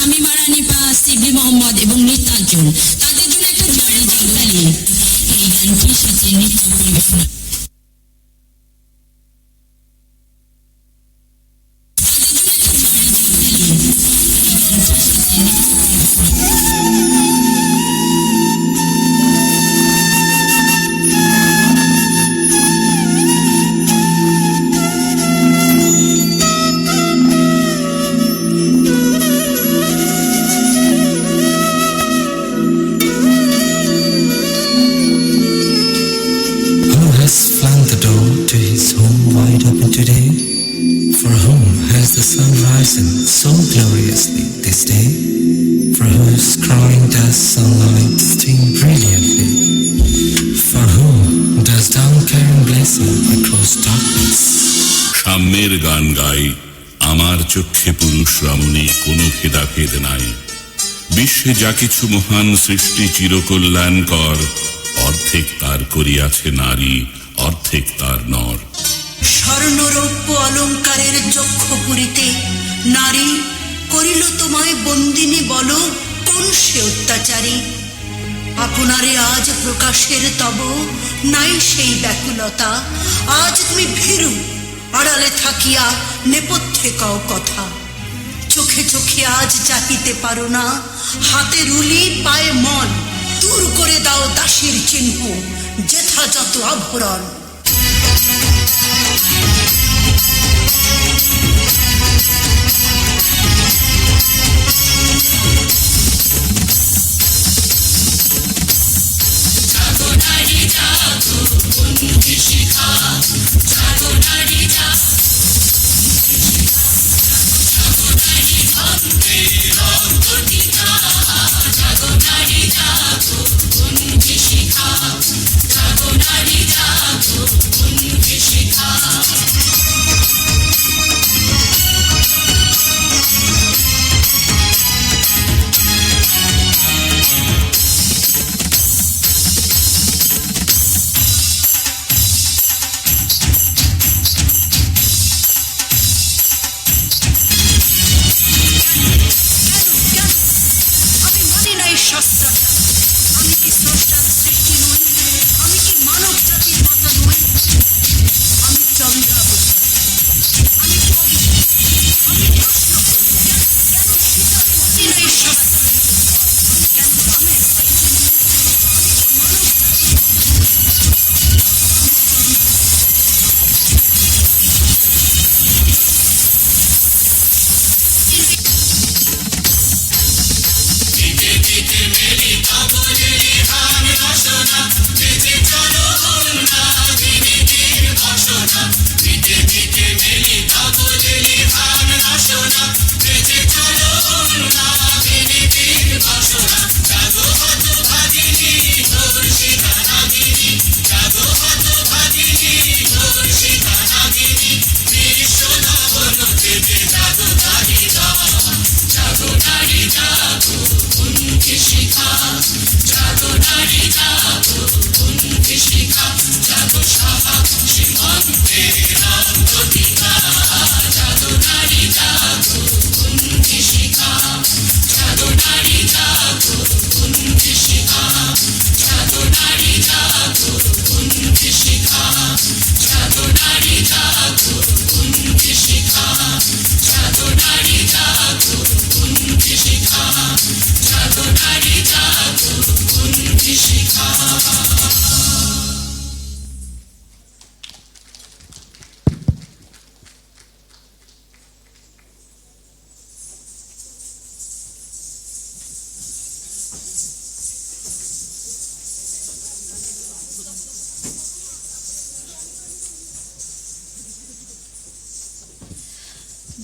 শামীমা রানী পা, শিবলি মোহাম্মদ এবং নৃত্যাঞ্চল, তাদের জন্য একটা জোরে করতালি। এই গানটির সাথে নৃত্য পরিবেশনা today? For whom has the sun risen so gloriously this day? For whose crawling does sunlight steam brilliantly? For whom does dawn carry blessing across darkness? সাম্যের গান গাই, আমার চক্ষে পুরুষ রমণী কোনো ভেদাভেদ নাই। বিশ্বে যা কিছু মহান সৃষ্টি চিরকল্যাণকর, অর্ধেক তার করিয়াছে নারী, অর্ধেক তার নর। স্বর্ণরৌপ্য অলঙ্কারের চক্ষুপুরীতে নারী করিল তোমায় বন্দিনী, বলো কোন সে অত্যাচারী? আপনারে আজ প্রকাশের তব নাই সেই ব্যাকুলতা, আজ তুমি ভীরু আড়ালে থাকিয়া নেপথ্যে কও কথা। চোখে চোখে আজ চাহিতে পারো না, হাতে রুলি পায়ে মন, দূর করে দাও দাসীর চিহ্ন, যথাযথ আভরণ।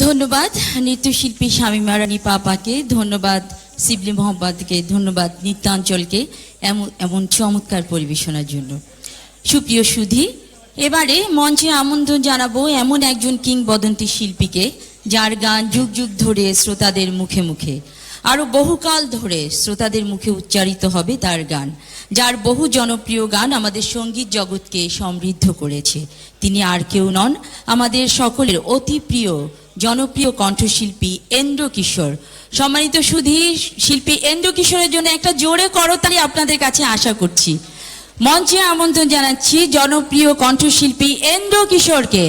ধন্যবাদ নৃত্যশিল্পী শামীমা রানী পাপাকে, ধন্যবাদ শিবলি মোহাম্মদকে, ধন্যবাদ নৃত্যাঞ্চলকে এমন চমৎকার পরিবেশনার জন্য। সুপ্রিয় সুধী, এবারে মঞ্চে আমন্ত্রণ জানাবো এমন একজন কিংবদন্তি শিল্পীকে, যার গান যুগ যুগ ধরে শ্রোতাদের মুখে মুখে, আরো বহুকাল ধরে শ্রোতাদের মুখে উচ্চারিত হবে তার গান, যার বহু জনপ্রিয় গান আমাদের সঙ্গীত জগৎকে সমৃদ্ধ করেছে। তিনি আর কেউ নন, আমাদের সকলের অতি প্রিয় জনপ্রিয় কণ্ঠশিল্পী এন্দ্র কিশোর। সম্মানিত সুধী, শিল্পী এন্দ্র কিশোরের জন্য একটা জোরে করতালি আপনাদের কাছে আশা করছি। মঞ্চে আমন্ত্রণ জানাচ্ছি জনপ্রিয় কণ্ঠশিল্পী এন্দ্র কিশোরকে।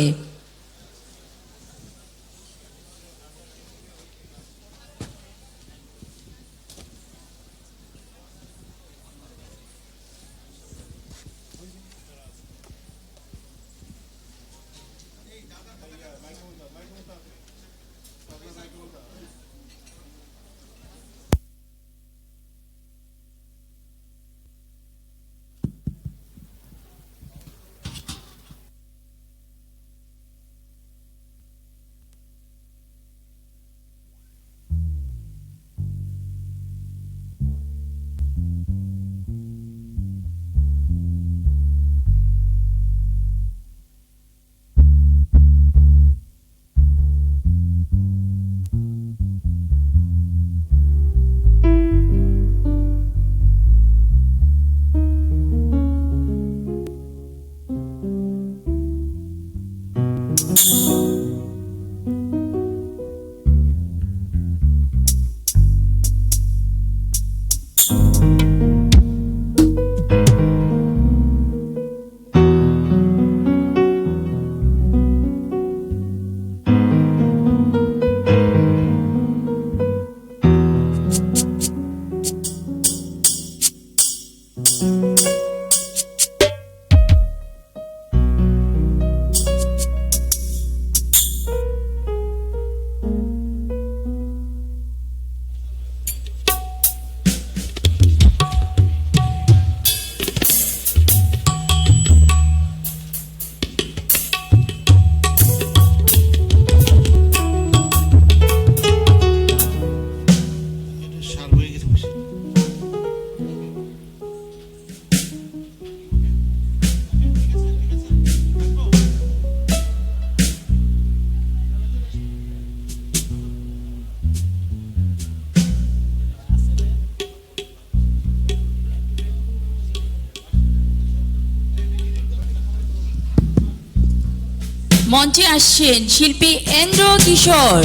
মঞ্চে আসছেন শিল্পী এন্দ্র কিশোর।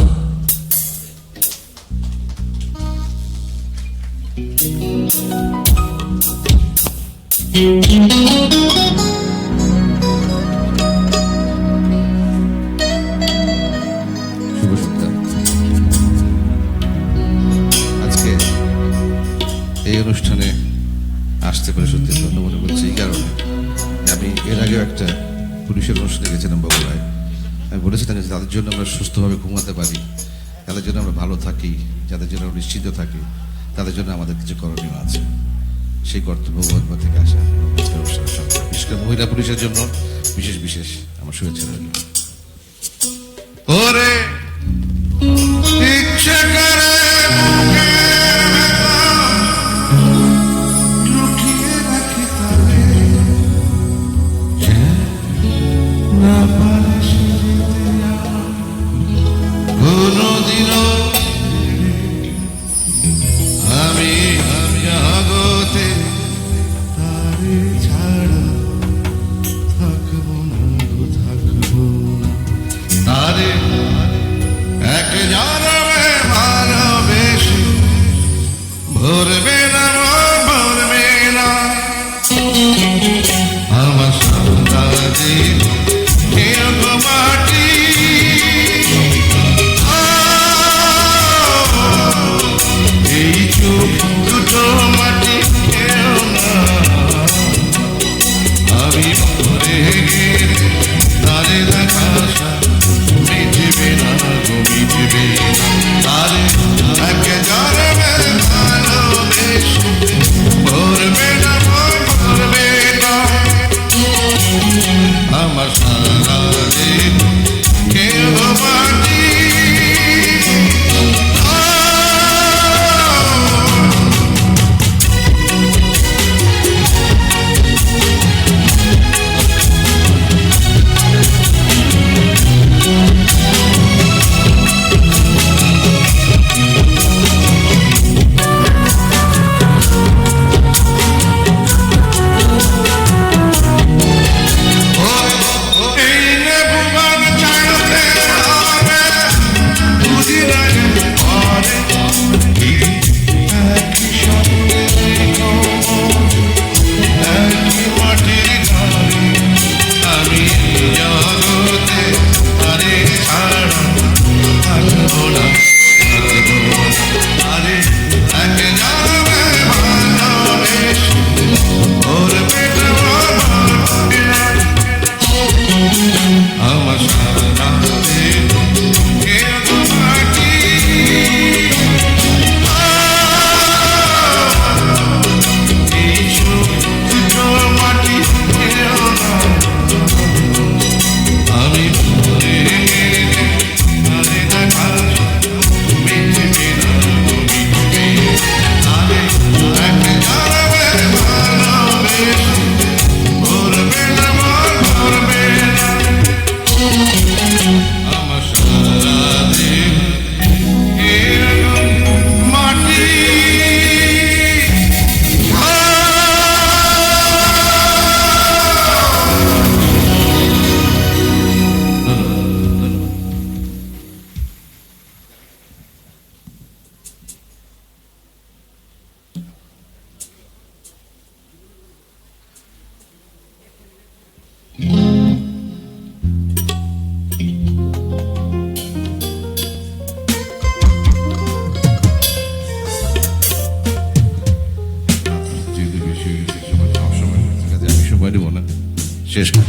শুভ সন্ধ্যা। আজকে এই অনুষ্ঠানে আসতে পেরে সত্যি ধন্য মনে করছি এই কারণে আমি এর আগেও একটা পুলিশের অনুষ্ঠানে গেছিলাম বগুড়ায়। আমি বলেছিলাম যে তাদের জন্য আমরা সুস্থভাবে ঘুমাতে পারি, তাদের জন্য আমরা ভালো থাকি, যাদের জন্য আমরা নিশ্চিন্ত থাকি, তাদের জন্য আমাদের কিছু করণীয় আছে। সেই কর্তব্যবোধ থেকে আসা আজকের অনুষ্ঠানের সঙ্গে বিশেষ করে মহিলা পুলিশের জন্য বিশেষ বিশেষ আমার শুভেচ্ছা রইল। ওরে ইচ্ছে করে লুকিয়ে রাখি তারে না পাশে কোনদিনও আমি জগতে তারে ছাড়া থাকবো না গো, থাকবো তারে এক জনমে ভালোবেসে ভরবে না ভরবে না আমার সন্তানে মাটি এই চোখ দুটো মাটি কেউ না আমি ভরে গেলে তারে দেখা মিটবে না গো, মিটবে না তারে এক জনমে ভালোবেসে ভরবে না ভরবে না আমার সারা দিন কেউ মাটি শেষ গান।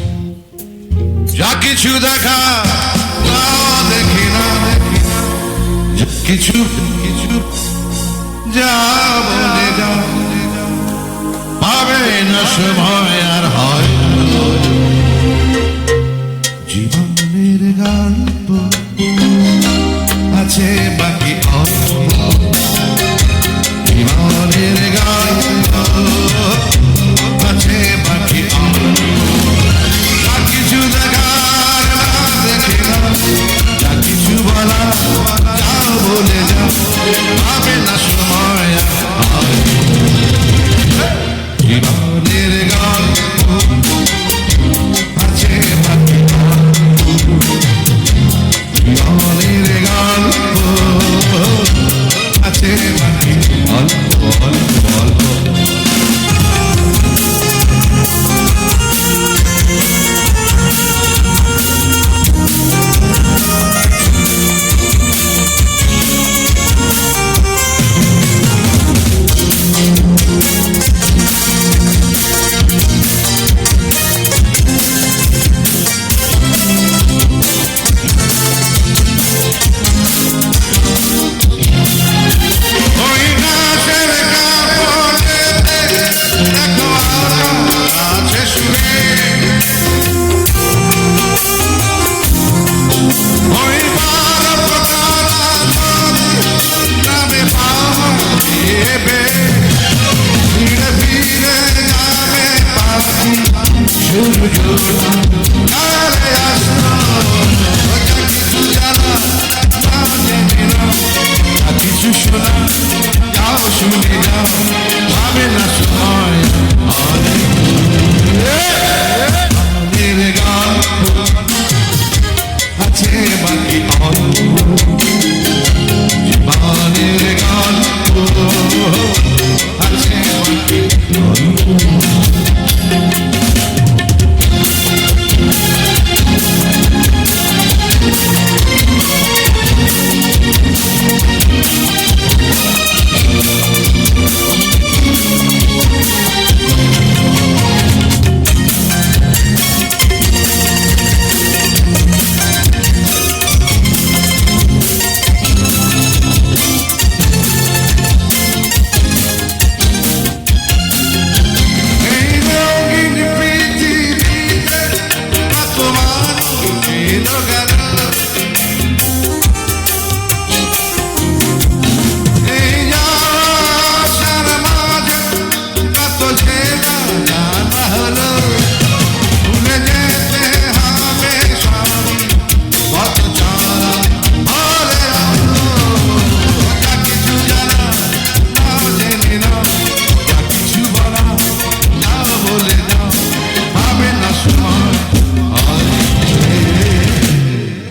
যা কিছু দেখা না দেখি না, যা কিছু কিছু যা বলে যা পাবে না সময় আর হয় জীবনের গল্প আছে বাকি অল্প, জীবনের গল্প আছে বাকি অল্প। যা কিছু দেখার না দেখে না, যা কিছু বলা যা বলে যা পাবে না সময় আর জীবনের গল্প আছে বাকি জীবনের গল্প আছে বাকি অল্প অল্প অল্প।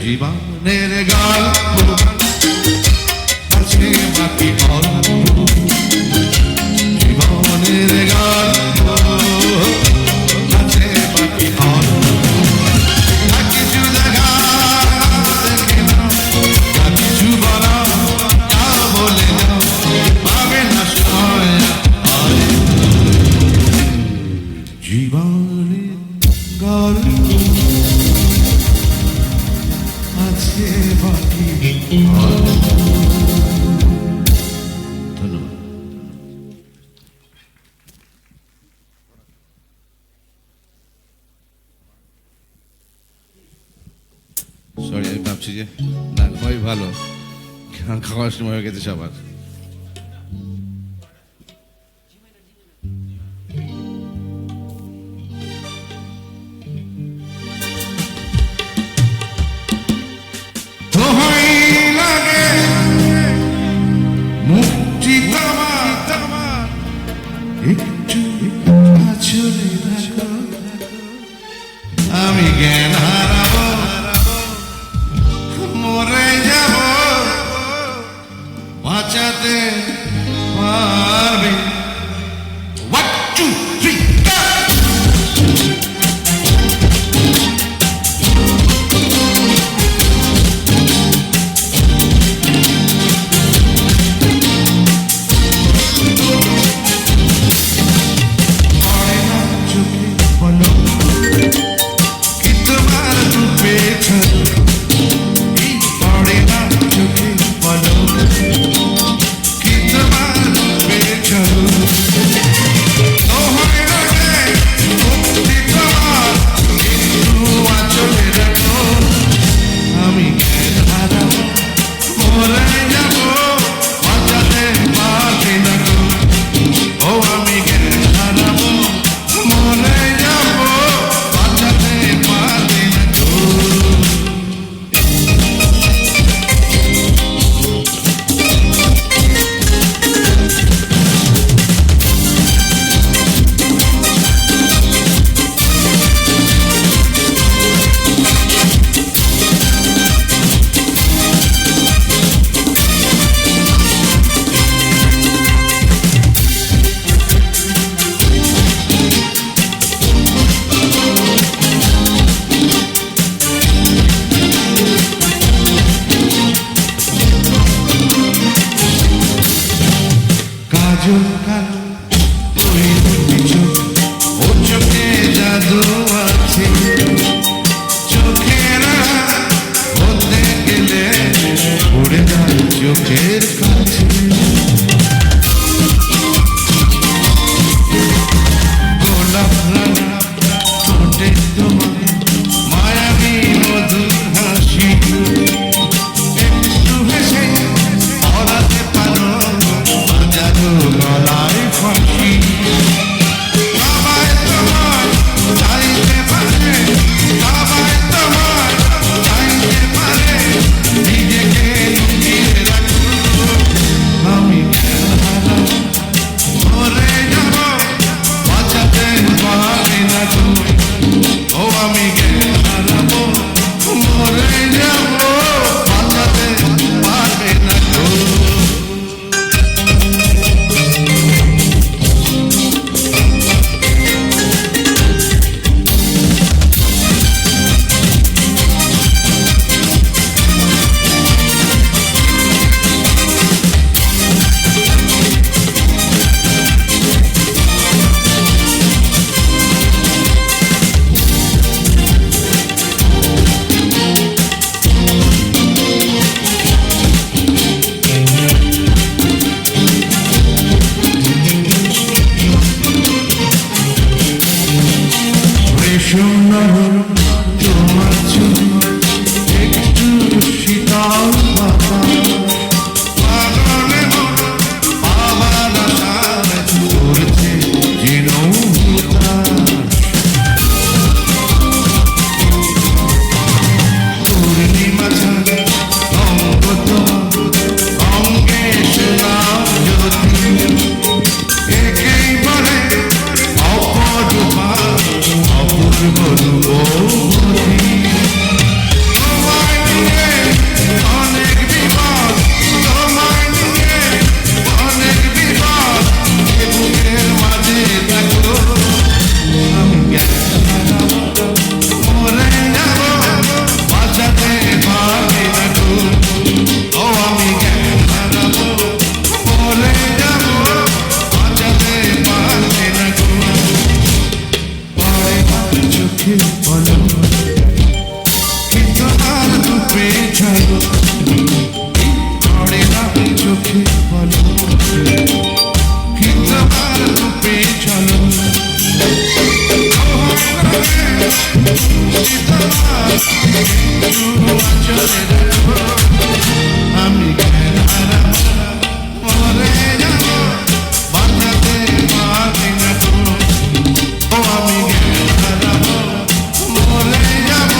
জীবনের গল্প আছে বাকি অল্প, জীবনের গল্প আছে বাকি অল্প। যা কিছু দেখা দেখে না, যা কিছু বলা তা বলে না পাবে না সময় আর জীবনের গল্প আছে বাকি অল্প। ধন্যবাদ। সরি, আমি ভাবছি যে না খুবই ভালো, খাওয়ার সময় হয়ে গেছে সবার। আমি জ্ঞান হারাবো, মরে যাব, বাঁচাতে পারবি। 1 2 3 চোখে বলো কাজল কালো ওই দুটি চোখ, ও চোখে জাদু আছে, চোখের বলতে গেলে উড়ে যায় চোখের কাছে। গোলাপ রাঙা ঠোঁটে তোমার মায়াবী মধুর হাসি, একটু হেসে পড়াতে পারো জাদু গলায় ফাঁসি। সবাই তোমার চাইতে পারে, সবাই তোমার চাইতে পারে, নিজেকে লুকিয়ে রাখো। আমি হারাবো, মরে যাব, বাঁচাতে পারি না গো। ও আমি হারাবো, মরে যাব, বাঁচাতে পারি না গো। সোনার তোমার জন্য একটু শীতল বাতাস, পাগলে মন পাবার আশায় করছে যেন উদাস। পূর্ণিমা ছাড়ে অঙ্গ তোমার অঙ্গে সোনা জ্যোতি, একেই বলে অপরূপা অপূর্ব রূপবতী। তোমায় নিয়ে অনেক বিপদ, তোমায় নিয়ে অনেক বিপদ, এ বুকের মাঝে দেখো। আমি হারাবো, মরে যাব, বাঁচাতে পারি না গো। ও আমি হারাবো, মরে যাব, বাঁচাতে পারি না গো। চোখে বলো কি তোমার রূপে ছাড়ো, পড়ে না চোখে বলো কি তোমার রূপে ছাড়ো। আমি হারাবো, মরে যাব, বাঁচাতে পারি না গো। ও আমি হারাবো, মরে যাব,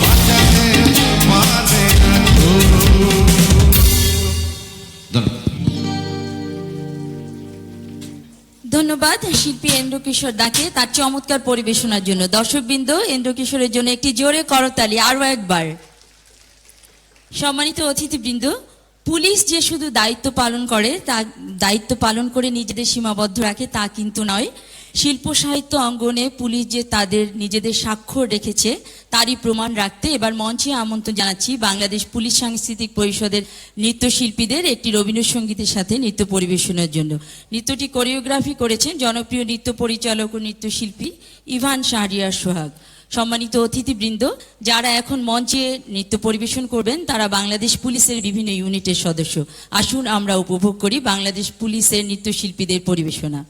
বাঁচাতে পারি না গো। ধন্যবাদ শিল্পী ইন্দ্রকিশোর দাকে তার চমৎকার পরিবেশনার জন্য। দর্শকবৃন্দ, ইন্দ্রকিশোরের জন্য একটি জোরে করতালি আরো একবার। সম্মানিত অতিথিবৃন্দ, পুলিশ যে শুধু দায়িত্ব পালন করে, তা দায়িত্ব পালন করে নিজেদের সীমাবদ্ধ রাখে তা কিন্তু নয়। শিল্প সাহিত্য অঙ্গনে পুলিশ যে তাদের নিজেদের স্বাক্ষর রেখেছে তারই প্রমাণ রাখতে এবার মঞ্চে আমন্ত্রণ জানাচ্ছি বাংলাদেশ পুলিশ সাংস্কৃতিক পরিষদের নৃত্যশিল্পীদের একটি রবীন্দ্রসঙ্গীতের সাথে নৃত্য পরিবেশনের জন্য। নৃত্যটি কোরিওগ্রাফি করেছেন জনপ্রিয় নৃত্য পরিচালক ও নৃত্যশিল্পী ইভান শাহরিয়ার সোহাগ। সম্মানিত অতিথিবৃন্দ, যারা এখন মঞ্চে নৃত্য পরিবেশন করবেন তারা বাংলাদেশ পুলিশের বিভিন্ন ইউনিটের সদস্য। আসুন আমরা উপভোগ করি বাংলাদেশ পুলিশের নৃত্যশিল্পীদের পরিবেশনা।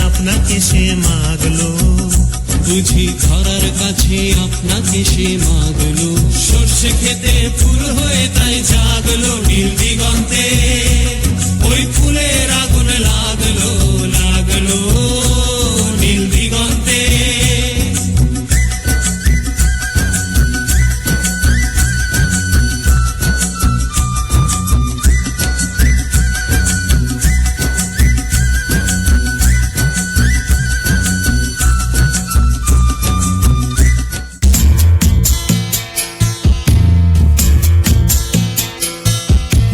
আপনাকে সে মাগলো, বুঝি খরার কাছে আপনাকে সে মাগলো, সর্ষে খেতে ফুল হয়ে তাই জাগলো নীল দিগন্তে, ওই ফুলের আগুন লাগলো লাগলো নীল দিগন্তে।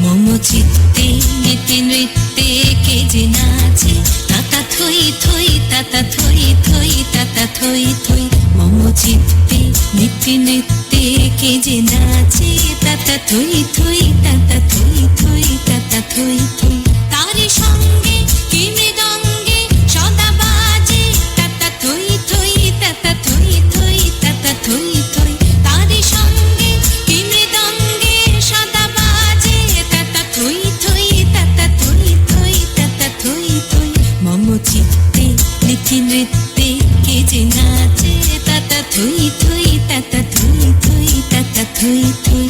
মম চিত্তে নিতে নৃত্যে কে যে নাচে, তাতা থই থই তাতা থই থই তাতা থই থই। মম চিত্তে নিতে নৃত্যে কে যে নাচে, তাতা থই থই তাতা থই থই তাতা থই থই। তারি সঙ্গে কি মৃদঙ্গে সদা বাজে, তাতা থই থই তাতা থই থই তাতা থই থই। তারি সঙ্গে কি মৃদঙ্গে সদা বাজে, তাতা থই থই তাতা থই থই তাতা থই থই। মম চিত্তে নিত্যে নৃত্যে কে যে নাচে, তাতা থই থই তাতা থই থই তাতা থই থই।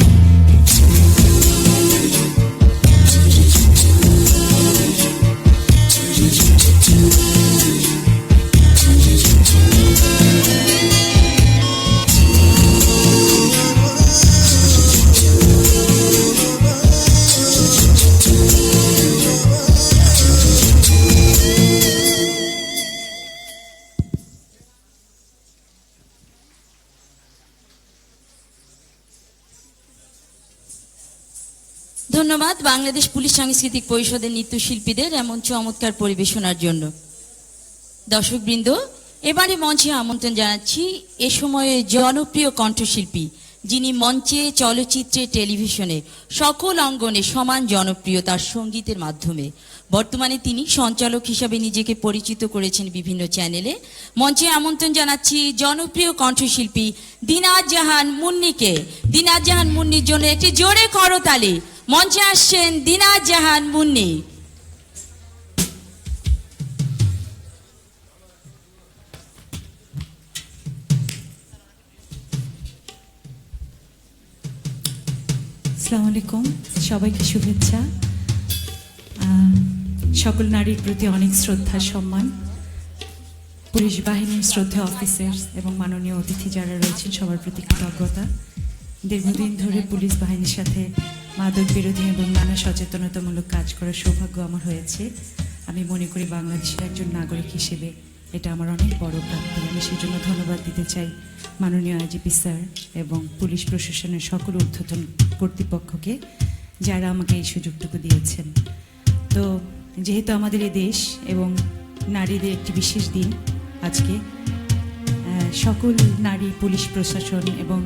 ধন্যবাদ বাংলাদেশ পুলিশ সাংস্কৃতিক পরিষদের নৃত্যশিল্পীদের এমন চমৎকার পরিবেশনার জন্য। দর্শকবৃন্দ, এবারে মঞ্চে আমন্ত্রণ জানাচ্ছি এ সময়ে জনপ্রিয় কণ্ঠশিল্পী, যিনি মঞ্চে, চলচ্চিত্রে, টেলিভিশনে সকল অঙ্গনে সমান জনপ্রিয় তার সঙ্গীতের মাধ্যমে। বর্তমানে তিনি সঞ্চালক হিসাবে নিজেকে পরিচিত করেছেন বিভিন্ন চ্যানেলে। মঞ্চে আমন্ত্রণ জানাচ্ছি জনপ্রিয় কণ্ঠশিল্পী দিনাজ জাহান মুন্নিকে। দিনাজ জাহান মুন্নির জন্য একটি জোরে করতালি। মঞ্চে আসছেন দিনাজ জাহান মুন্নি। আসসালামু আলাইকুম, সবাইকে শুভেচ্ছা। সকল নারীর প্রতি অনেক শ্রদ্ধা সম্মান। পুলিশ বাহিনীর শ্রদ্ধা অফিসার এবং মাননীয় অতিথি যারা রয়েছেন সবার প্রতি কৃতজ্ঞতা। দীর্ঘদিন ধরে পুলিশ বাহিনীর সাথে মাদক বিরোধী এবং নানা সচেতনতামূলক কাজ করার সৌভাগ্য আমার হয়েছে। আমি মনে করি বাংলাদেশের একজন নাগরিক হিসেবে এটা আমার অনেক বড় প্রাপ্তি। আমি সেই জন্য ধন্যবাদ দিতে চাই মাননীয় আইজিপি স্যার এবং পুলিশ প্রশাসনের সকল ঊর্ধ্বতন কর্তৃপক্ষকে যারা আমাকে এই সুযোগটুকু দিয়েছেন। তো যেহেতু আমাদের এই দেশ এবং নারীদের একটি বিশেষ দিন আজকে, সকল নারী পুলিশ প্রশাসন এবং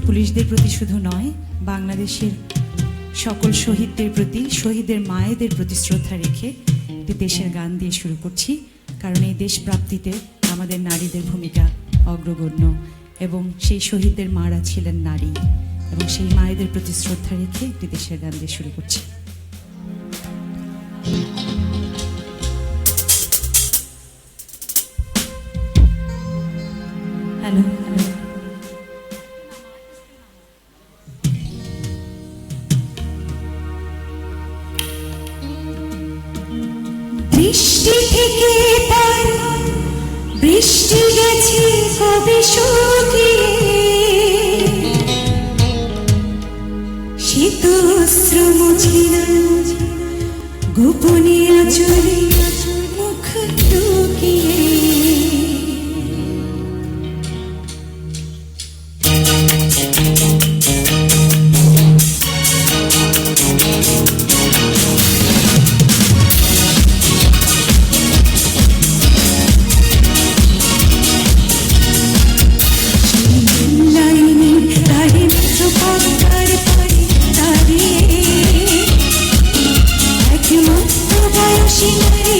পুলিশদের প্রতি শুধু নয়, বাংলাদেশের সকল শহীদদের প্রতি, শহীদের মায়েদের প্রতি শ্রদ্ধা রেখে একটি দেশের গান দিয়ে শুরু করছি। কারণ এই দেশ প্রাপ্তিতে আমাদের নারীদের ভূমিকা অগ্রগণ্য এবং সেই শহীদদের মারা ছিলেন নারী, এবং সেই মায়েদের প্রতি শ্রদ্ধা রেখে একটি দেশের গান দিয়ে শুরু করছি। Hello hello. বৃষ্টি থেকে তার বৃষ্টি গেছে কবি শুকিয়ে, শীত অস্ত্র মুছিল গোপনে আচরে মুখ লুকিয়ে। She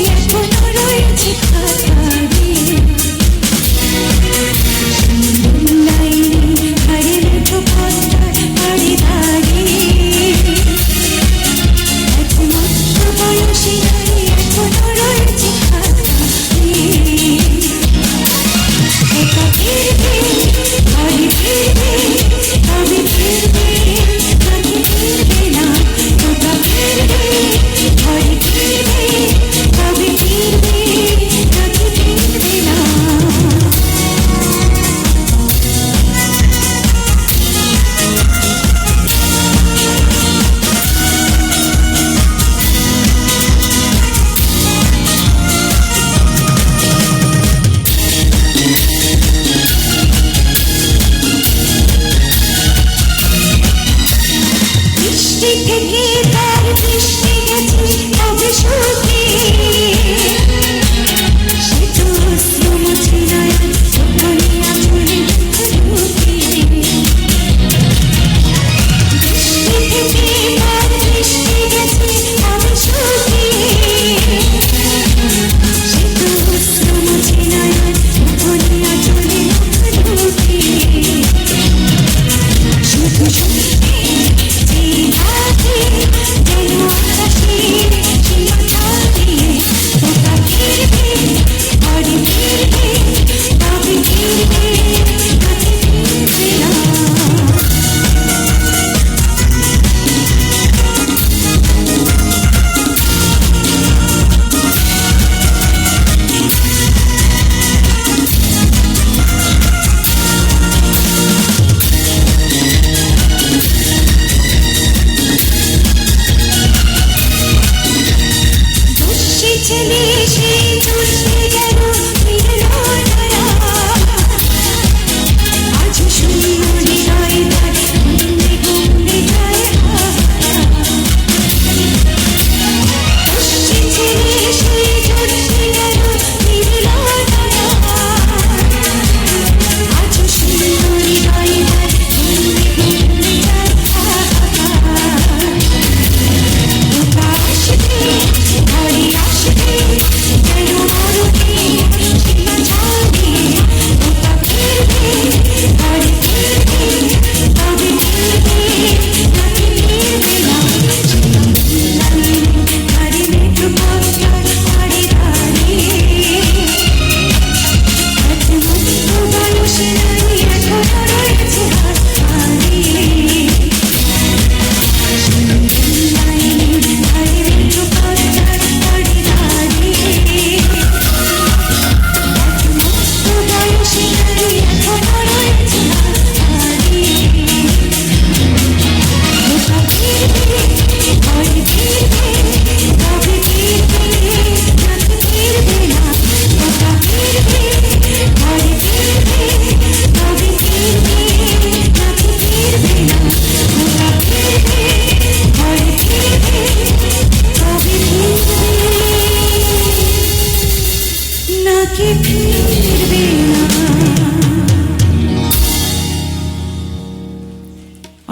কি ফিরবে না।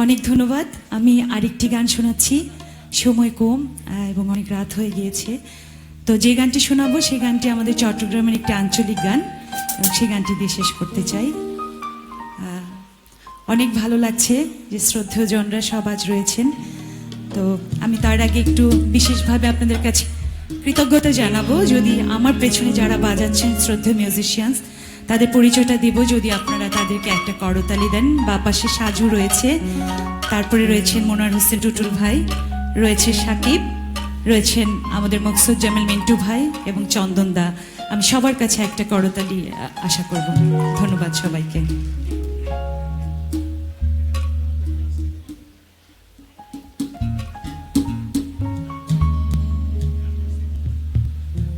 অনেক ধন্যবাদ। আমি আরেকটি গান শোনাচ্ছি, সময় কম এবং অনেক রাত হয়ে গিয়েছে। তো যে গানটি শোনাবো সেই গানটি আমাদের চট্টগ্রামের একটি আঞ্চলিক গান এবং সেই গানটি দিয়ে শেষ করতে চাই। অনেক ভালো লাগছে যে শ্রদ্ধেয়জনরা সব আজ রয়েছেন। তো আমি তার আগে একটু বিশেষভাবে আপনাদের কাছে কৃতজ্ঞতা জানাবো, যদি আমার পেছনে যারা বাজাচ্ছেন শ্রদ্ধেয় মিউজিশিয়ানস তাদের পরিচয়টা দেব, যদি আপনারা তাদেরকে একটা করতালি দেন। বা পাশে সাজু রয়েছে, তারপরে রয়েছেন মোনার হোসেন টুটুল ভাই, রয়েছে সাকিব, রয়েছেন আমাদের মকসুদ জামিল মিন্টু ভাই এবং চন্দন দা। আমি সবার কাছে একটা করতালি আশা করব। ধন্যবাদ সবাইকে।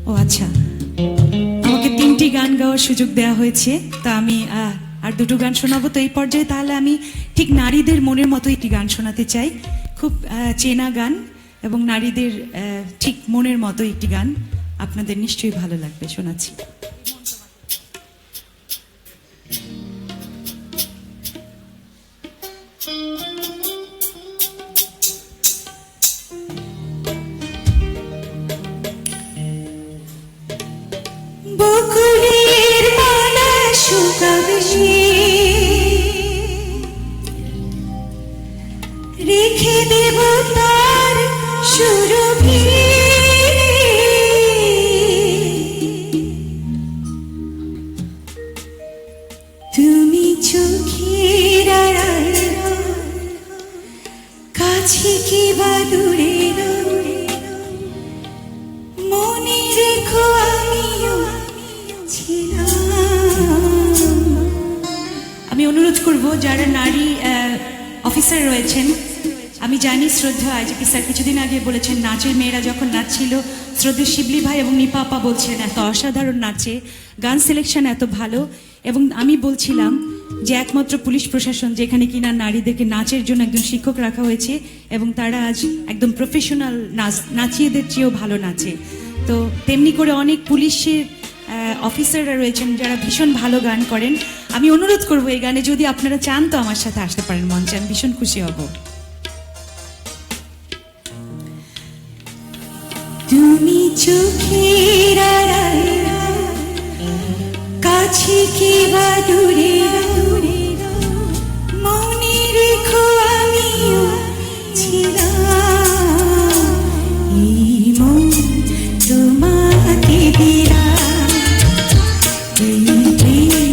ও আচ্ছা, আমাকে 3টি গান গাওয়ার সুযোগ দেওয়া হয়েছে, তা আমি আর 2টো গান শোনাবো। তো এই পর্যায়ে তাহলে আমি ঠিক নারীদের মনের মতো একটি গান শোনাতে চাই, খুব চেনা গান এবং নারীদের ঠিক মনের মতো একটি গান, আপনাদের নিশ্চয়ই ভালো লাগবে। শোনাচ্ছি। বকুলের মালা শুকাবে, রেখে দেব তার সুরভি। তুমি চোখের আড়াল, কাছে কি বা দূরে, মনে রেখো আমিও ছিলাম। আমি অনুরোধ করব যারা নারী অফিসার রয়েছেন, আমি জানি শ্রদ্ধা আইজিপি স্যার কিছুদিন আগে বলেছেন নাচের মেয়েরা যখন নাচছিল, শ্রদ্ধা শিবলি ভাই এবং নিপা আপা বলছিলেন এত অসাধারণ নাচে, গান সিলেকশন এত ভালো। এবং আমি বলছিলাম যে একমাত্র পুলিশ প্রশাসন যেখানে কিনা নারীদেরকে নাচের জন্য একজন শিক্ষক রাখা হয়েছে এবং তারা আজ একদম প্রফেশনাল নাচিয়েদের চেয়েও ভালো নাচে। তো তেমনি করে অনেক পুলিশের অফিসাররা রয়েছেন যারা ভীষণ ভালো গান করেন। আমি অনুরোধ করব এই গানে যদি আপনারা চান তো আমার সাথে আসতে পারেন মঞ্চে, আমি ভীষণ খুশি হব। তুমি চোখের আড়াল, কাছে কি বা দূরে, মনে রেখো আমিও ছিলাম। এই মন তোমাকে দিলাম, এই প্রেম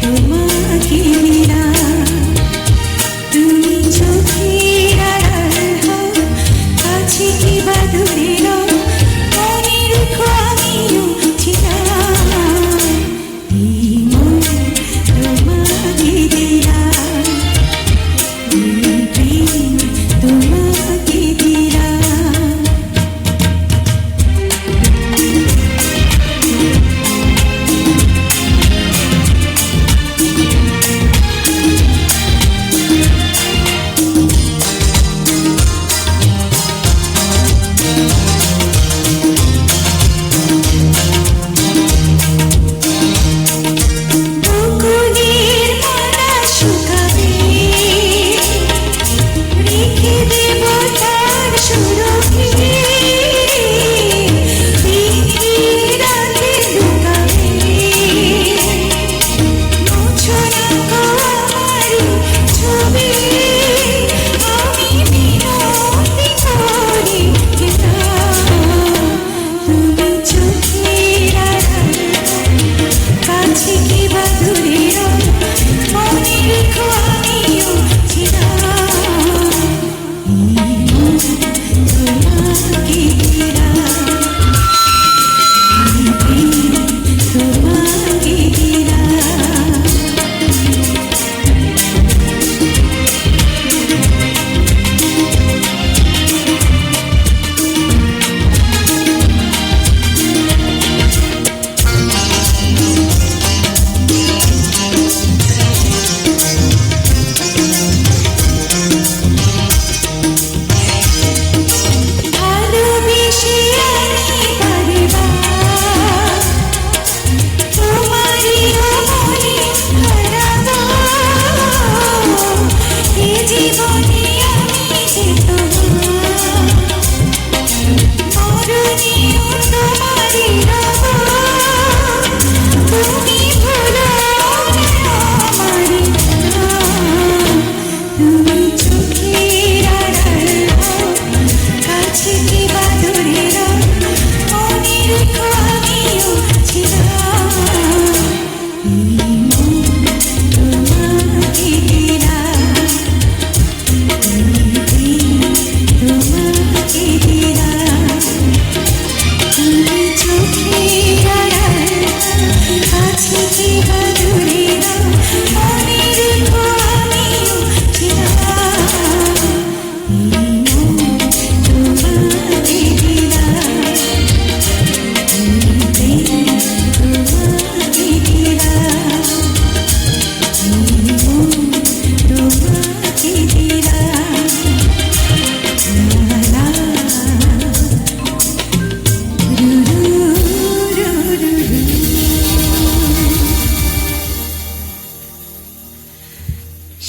তোমাকে দিলাম। তুমি চোখের আড়াল হও, কাছে কি বা দূরে, মনে রেখো আমিও ছিলাম। এই মন তোমাকে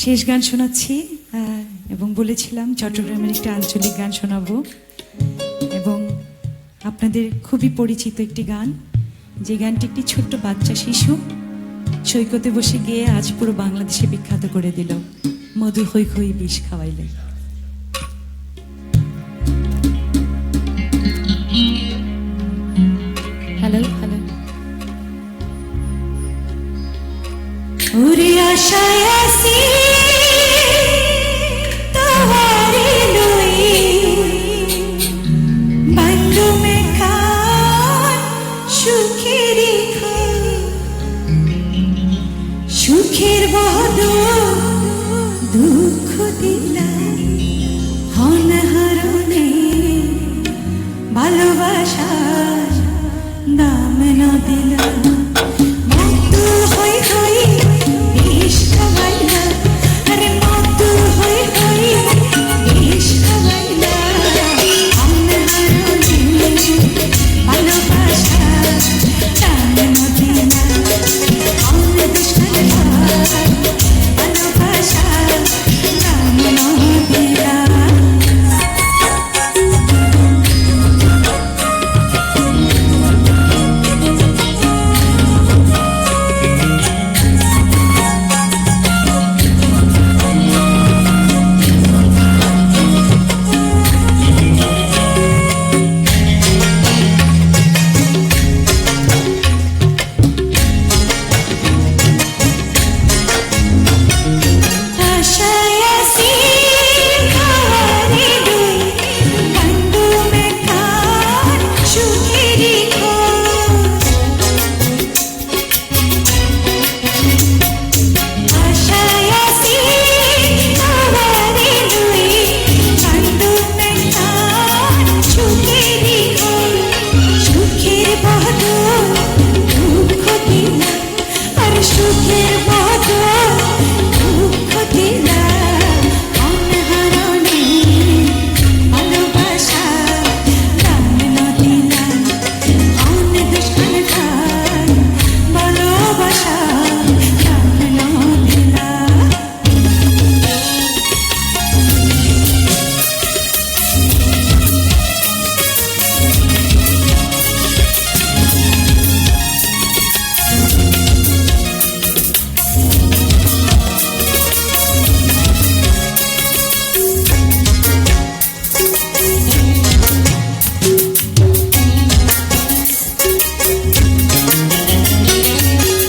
শেষ গান শোনাচ্ছি এবং বলেছিলাম চট্টগ্রামের একটা আঞ্চলিক গান শোনাবো এবং আপনাদের খুবই পরিচিত একটি গান, যে গানটি একটি ছোট্ট বাচ্চা শিশু সৈকতে বসে গিয়ে আজ পুরো বাংলাদেশে বিখ্যাত করে দিল, মধু খই খই বিষ খাওয়াইলে। Hello hello. ওরে আশায় আসি তোমারে লই বান্ধু মেখান সুখের সুখের বদল দুঃখ দিলাম হনহরণে ভালোবাসার দাম না দিলাম মধু হই হই বিষ খাওয়াইলা আরে মধু হই হই বিষ খাওয়াইলা হনহরণে ভালোবাসার দাম না দিলাম অন্য দুশ্মন ভালোবাসার দাম না দিলাম। আশায় আসি খাওয়ারে দুই বন্ধু মেখান সুখেরই আশায় আসি খাওয়ারে দুই বন্ধু মেখান সুখেরই সুখের বদল দুঃখ দিলাম আর সুখের বদল দুঃখ দিলাম অনহরণে ভালোবাসা দাম না দিলাম অন্য দুশ্মন খান ভালোবাসা দাম না দিলাম।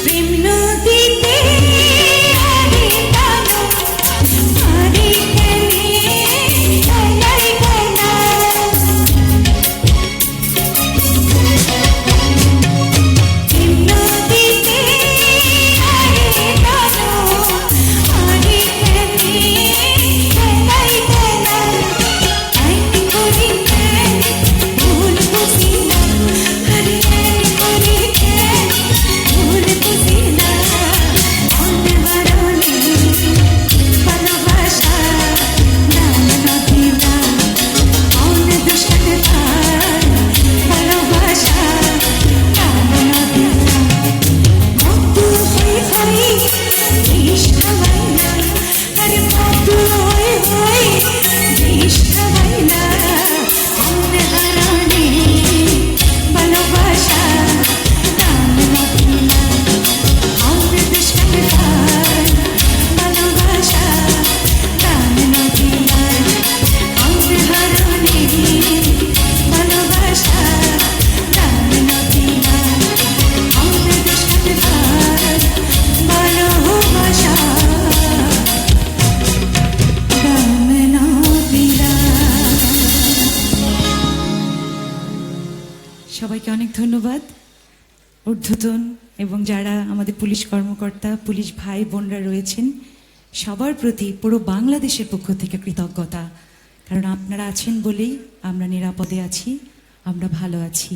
প্রেম নদীতে আরে টানো আরে খেলে খেলাই খেলা প্রেম নদীতে আরে টানো আরে খেলে খেলাই খেলা এক করিতে ভুল বুঝিলাম আরে এক করিতে ভুল বুঝিলাম অনহরণে ভালোবাসা দাম না দিলাম অন্য দুশ্মন খান ভালোবাসা দাম না দিলাম মধু হই হই বিষ খাওয়াইলা আরে মধু হই হই বিষ খাওয়াইলা অনহরণে ভালোবাসা দাম না দিলাম অন্য দুশ্মন খান ভালোবাসা দাম না দিলাম অনহরণে ভালোবাসা দাম না দিলাম অন্য দুশ্মন খান ভালোবাসা দাম না দিলাম। সবাইকে অনেক ধন্যবাদ। ঊর্ধ্বতন এবং যারা আমাদের পুলিশ কর্মকর্তা, পুলিশ ভাই বোনরা রয়েছেন, সবার প্রতি পুরো বাংলাদেশের পক্ষ থেকে কৃতজ্ঞতা, কারণ আপনারা আছেন বলেই আমরা নিরাপদে আছি, আমরা ভালো আছি,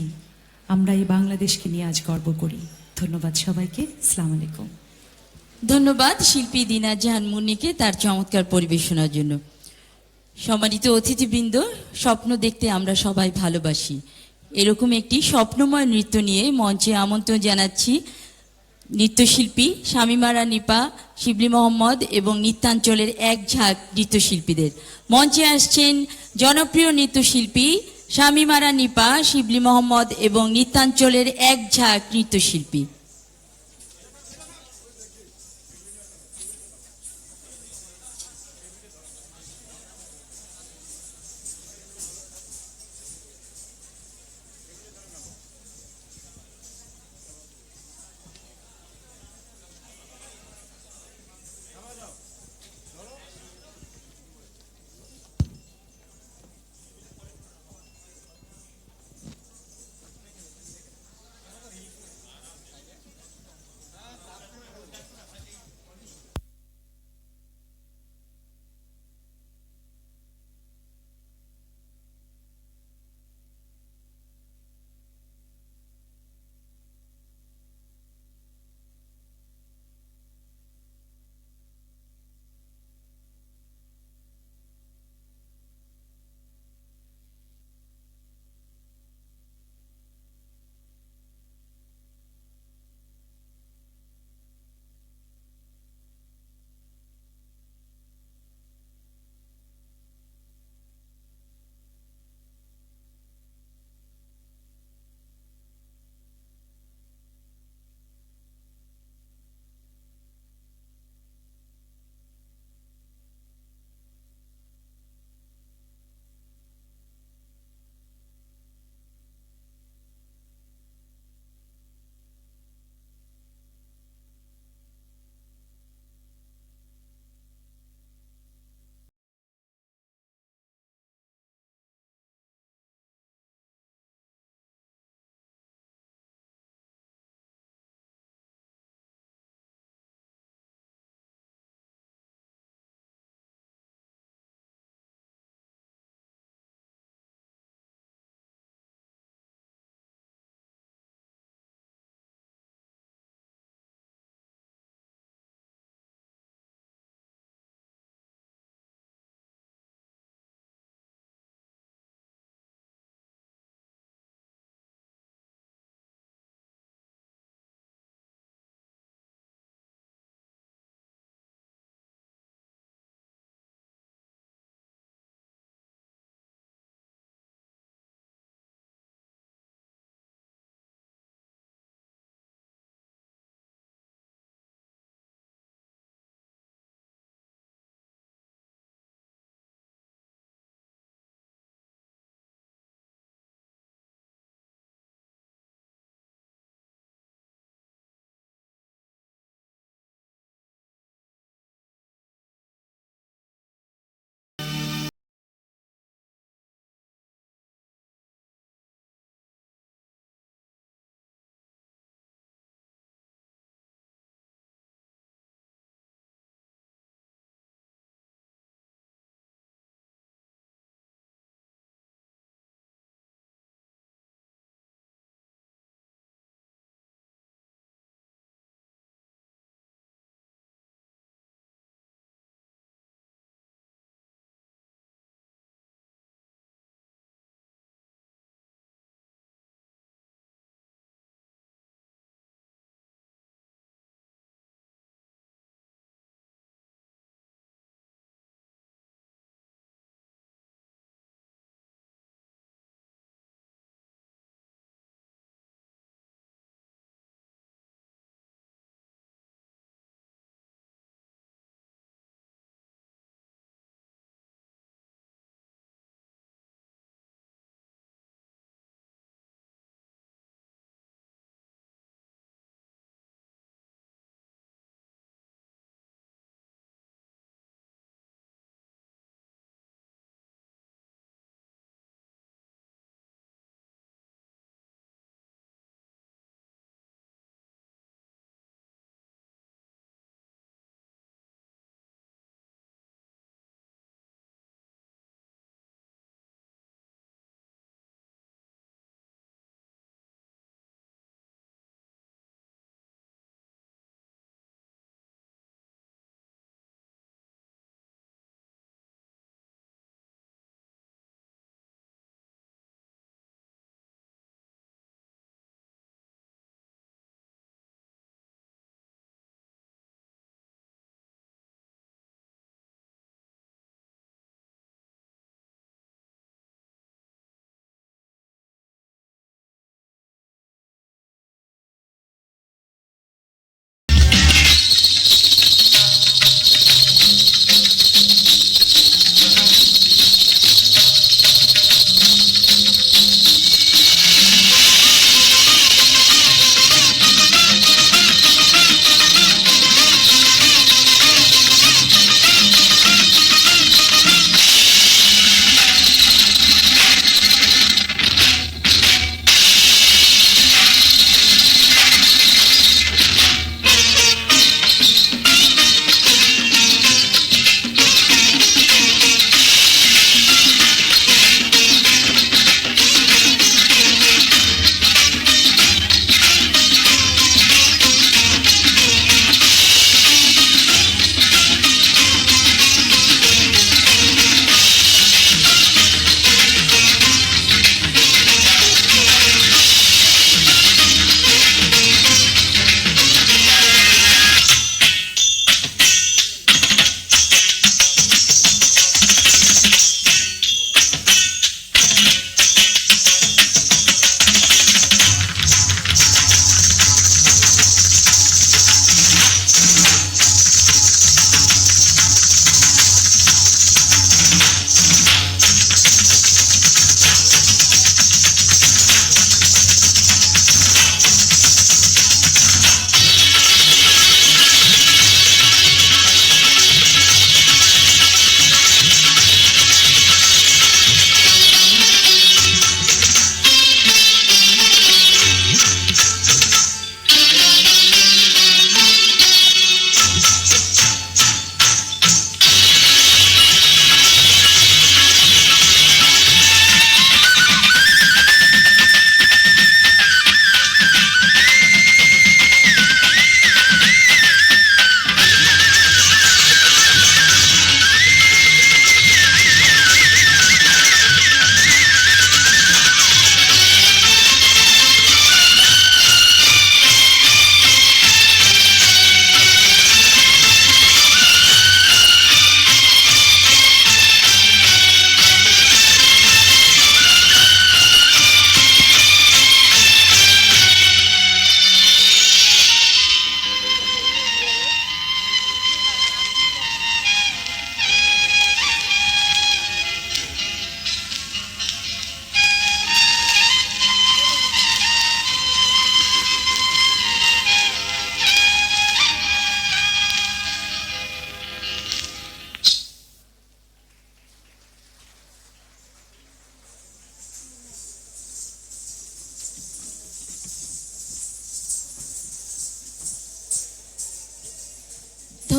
আমরা এই বাংলাদেশকে নিয়ে আজ গর্ব করি। ধন্যবাদ সবাইকে। আসসালামু আলাইকুম। ধন্যবাদ শিল্পী দিনা জাহান মুন্নিকে তার চমৎকার পরিবেশনার জন্য। সম্মানিত অতিথিবৃন্দ, স্বপ্ন দেখতে আমরা সবাই ভালোবাসি। এরকম একটি স্বপ্নময় নৃত্য নিয়ে মঞ্চে আমন্ত্রণ জানাচ্ছি নৃত্যশিল্পী শামীমারা নিপা, শিবলি মোহাম্মদ এবং নৃত্যাঞ্চলের এক ঝাঁক নৃত্যশিল্পীদের। মঞ্চে আসছেন জনপ্রিয় নৃত্যশিল্পী শামীমারা নিপা, শিবলি মোহাম্মদ এবং নৃত্যাঞ্চলের এক ঝাঁক নৃত্যশিল্পী।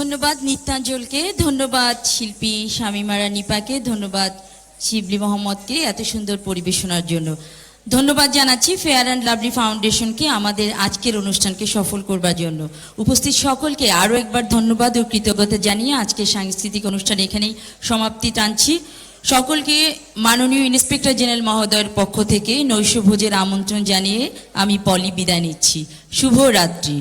ধন্যবাদ নিত্যাঞ্জলকে, ধন্যবাদ শিল্পী শামীমা রানীপাকে, ধন্যবাদ শিবলি মোহাম্মদকে এত সুন্দর পরিবেশনার জন্য। ধন্যবাদ জানাচ্ছি ফেয়ার অ্যান্ড লাভলি ফাউন্ডেশনকে আমাদের আজকের অনুষ্ঠানকে সফল করবার জন্য। উপস্থিত সকলকে আরও একবার ধন্যবাদ ও কৃতজ্ঞতা জানিয়ে আজকের সাংস্কৃতিক অনুষ্ঠান এখানেই সমাপ্তি টানছি। সকলকে মাননীয় ইন্সপেক্টর জেনারেল মহোদয়ের পক্ষ থেকে নৈশভোজের আমন্ত্রণ জানিয়ে আমি পলি বিদায় নিচ্ছি। শুভরাত্রি।